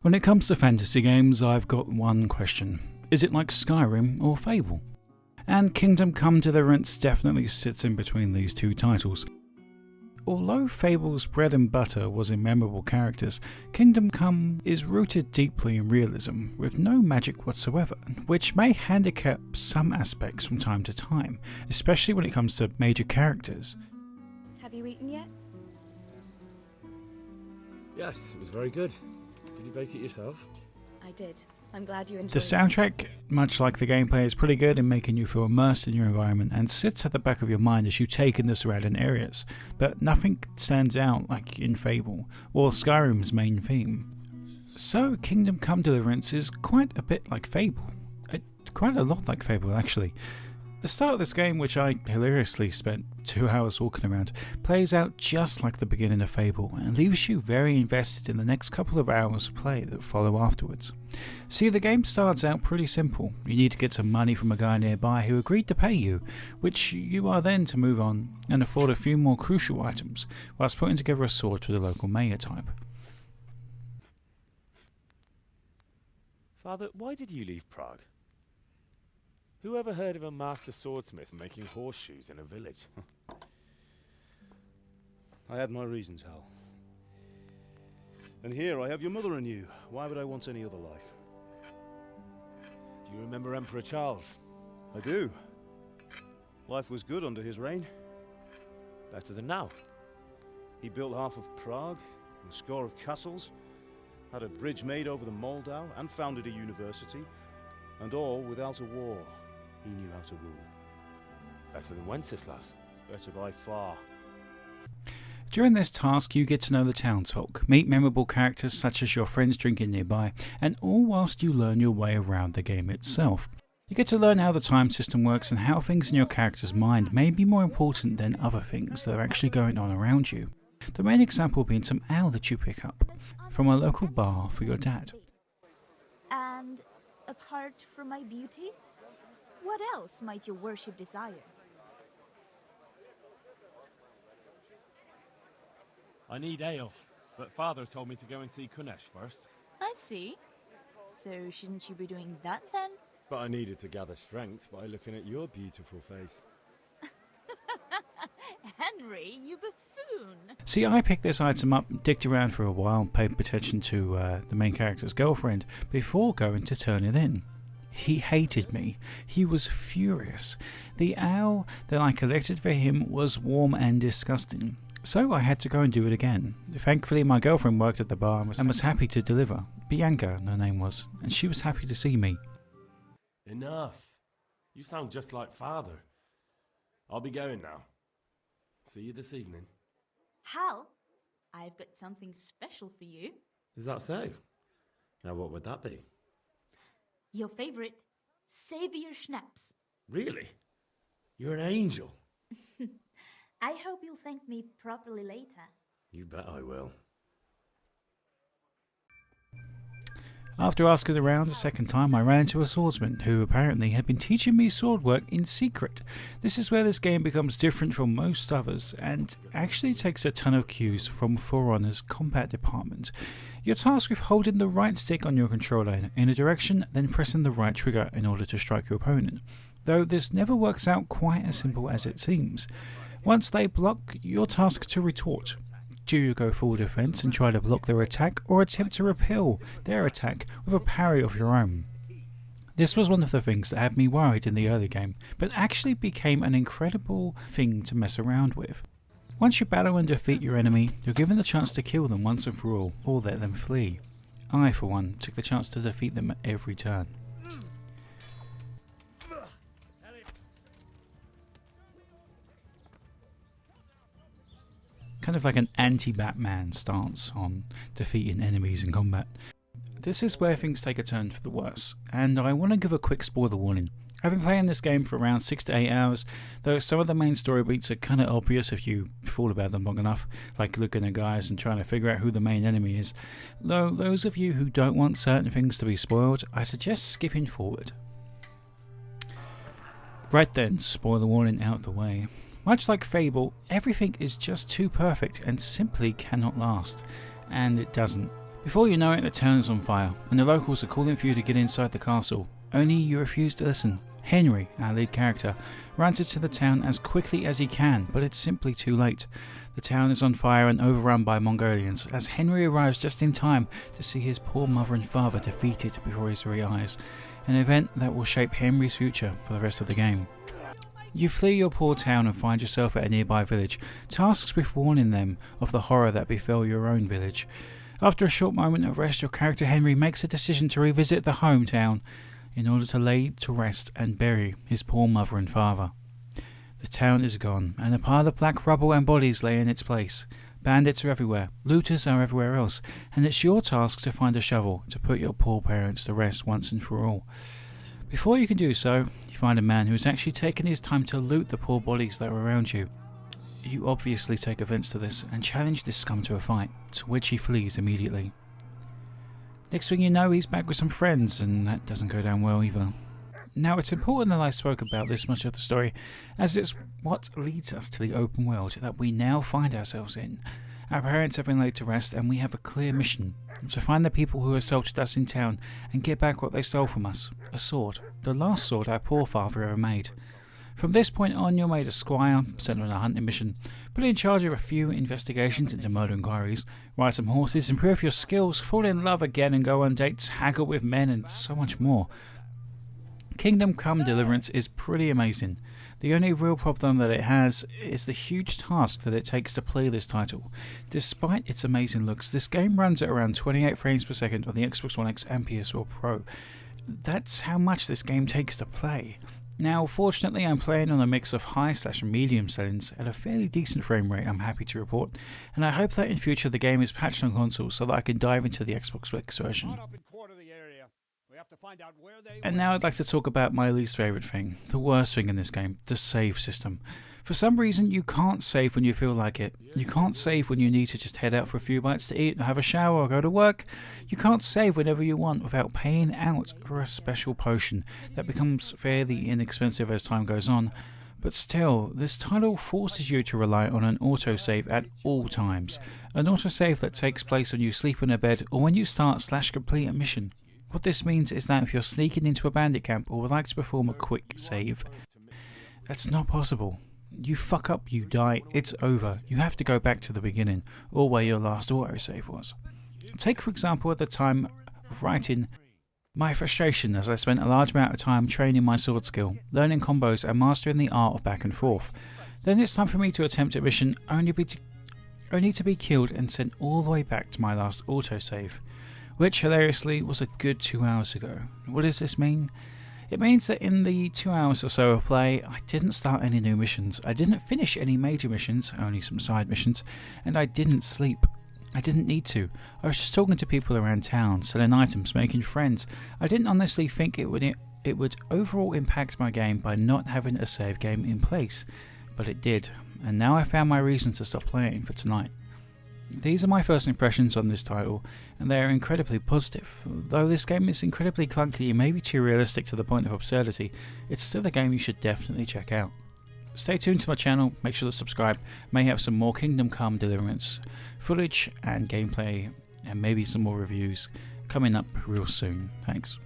When it comes to fantasy games, I've got one question. Is it like Skyrim or Fable? And Kingdom Come Deliverance definitely sits in between these two titles. Although Fable's bread and butter was in memorable characters, Kingdom Come is rooted deeply in realism, with no magic whatsoever, which may handicap some aspects from time to time, especially when it comes to major characters. Have you eaten yet? Yes, it was very good. Did you bake it yourself? I did. I'm glad you enjoyed The soundtrack, much like the gameplay, is pretty good in making you feel immersed in your environment and sits at the back of your mind as you take in the surrounding areas, but nothing stands out like in Fable, or Skyrim's main theme. So Kingdom Come Deliverance is quite a bit like Fable. Quite a lot like Fable, actually. The start of this game, which I hilariously spent 2 hours walking around, plays out just like the beginning of Fable and leaves you very invested in the next couple of hours of play that follow afterwards. See, the game starts out pretty simple. You need to get some money from a guy nearby who agreed to pay you, which you are then to move on and afford a few more crucial items, whilst putting together a sword for the local mayor type. Father, why did you leave Prague? Who ever heard of a master swordsmith making horseshoes in a village? I had my reasons, Hal. And here I have your mother and you. Why would I want any other life? Do you remember Emperor Charles? I do. Life was good under his reign. Better than now. He built half of Prague, and a score of castles, had a bridge made over the Moldau, and founded a university, and all without a war. He knew how to rule. Better than Wenceslas. Better by far. During this task you get to know the townsfolk, meet memorable characters such as your friends drinking nearby, and all whilst you learn your way around the game itself. You get to learn how the time system works and how things in your character's mind may be more important than other things that are actually going on around you. The main example being some ale that you pick up from a local bar for your dad. And apart from my beauty, what else might your worship desire? I need ale, but Father told me to go and see Kunesh first. I see. So shouldn't you be doing that then? But I needed to gather strength by looking at your beautiful face. Henry, you buffoon! See, I picked this item up, dicked around for a while, paid attention to the main character's girlfriend before going to turn it in. He hated me. He was furious. The ale that I collected for him was warm and disgusting. So I had to go and do it again. Thankfully my girlfriend worked at the bar and was happy to deliver. Bianca, her name was, and she was happy to see me. Enough. You sound just like Father. I'll be going now. See you this evening. Hal, I've got something special for you. Is that so? Now what would that be? Your favorite Savior Schnapps. Really? You're an angel. I hope you'll thank me properly later. You bet I will. After asking around a second time, I ran into a swordsman who apparently had been teaching me sword work in secret. This is where this game becomes different from most others and actually takes a ton of cues from For Honor's combat department. You're tasked with holding the right stick on your controller in a direction, then pressing the right trigger in order to strike your opponent. Though this never works out quite as simple as it seems. Once they block, you're tasked to retort. Do you go full defense and try to block their attack, or attempt to repel their attack with a parry of your own? This was one of the things that had me worried in the early game, but actually became an incredible thing to mess around with. Once you battle and defeat your enemy, you're given the chance to kill them once and for all, or let them flee. I, for one, took the chance to defeat them at every turn. Kind of like an anti-Batman stance on defeating enemies in combat. This is where things take a turn for the worse, and I want to give a quick spoiler warning. I've been playing this game for around 6 to 8 hours, though some of the main story beats are kind of obvious if you thought about them long enough, like looking at guys and trying to figure out who the main enemy is. Though those of you who don't want certain things to be spoiled, I suggest skipping forward. Right then, spoiler warning out the way. Much like Fable, everything is just too perfect and simply cannot last. And it doesn't. Before you know it, the town is on fire, and the locals are calling for you to get inside the castle. Only you refuse to listen. Henry, our lead character, runs into the town as quickly as he can, but it's simply too late. The town is on fire and overrun by Mongolians, as Henry arrives just in time to see his poor mother and father defeated before his very eyes, an event that will shape Henry's future for the rest of the game. You flee your poor town and find yourself at a nearby village, tasked with warning them of the horror that befell your own village. After a short moment of rest, your character Henry makes a decision to revisit the hometown in order to lay to rest and bury his poor mother and father. The town is gone, and a pile of black rubble and bodies lay in its place. Bandits are everywhere, looters are everywhere else, and it's your task to find a shovel to put your poor parents to rest once and for all. Before you can do so, you find a man who has actually taken his time to loot the poor bodies that were around you. You obviously take offence to this and challenge this scum to a fight, to which he flees immediately. Next thing you know, he's back with some friends, and that doesn't go down well either. Now, it's important that I spoke about this much of the story, as it's what leads us to the open world that we now find ourselves in. Our parents have been laid to rest, and we have a clear mission: to find the people who assaulted us in town and get back what they stole from us. A sword. The last sword our poor father ever made. From this point on, you're made a squire, sent on a hunting mission, put in charge of a few investigations into murder inquiries, ride some horses, improve your skills, fall in love again and go on dates, haggle with men, and so much more. Kingdom Come Deliverance is pretty amazing. The only real problem that it has is the huge task that it takes to play this title. Despite its amazing looks, this game runs at around 28 frames per second on the Xbox One X and PS4 Pro. That's how much this game takes to play. Now, fortunately, I'm playing on a mix of high/medium settings at a fairly decent frame rate, I'm happy to report, and I hope that in future the game is patched on consoles so that I can dive into the Xbox X version. And now I'd like to talk about my least favourite thing, the worst thing in this game, the save system. For some reason, you can't save when you feel like it. You can't save when you need to just head out for a few bites to eat, or have a shower, or go to work. You can't save whenever you want without paying out for a special potion that becomes fairly inexpensive as time goes on. But still, this title forces you to rely on an autosave at all times. An autosave that takes place when you sleep in a bed or when you start/complete a mission. What this means is that if you're sneaking into a bandit camp or would like to perform a quick save, that's not possible. You fuck up, you die, it's over. You have to go back to the beginning, or where your last autosave was. Take for example at the time of writing my frustration, as I spent a large amount of time training my sword skill, learning combos and mastering the art of back and forth. Then it's time for me to attempt a mission only to be killed and sent all the way back to my last autosave, which hilariously was a good 2 hours ago. What does this mean? It means that in the 2 hours or so of play, I didn't start any new missions, I didn't finish any major missions, only some side missions, and I didn't sleep. I didn't need to. I was just talking to people around town, selling items, making friends. I didn't honestly think it would overall impact my game by not having a save game in place, but it did, and now I found my reason to stop playing for tonight. These are my first impressions on this title, and they are incredibly positive. Though this game is incredibly clunky and maybe too realistic to the point of absurdity, it's still a game you should definitely check out. Stay tuned to my channel, make sure to subscribe, may have some more Kingdom Come Deliverance footage and gameplay, and maybe some more reviews coming up real soon. Thanks.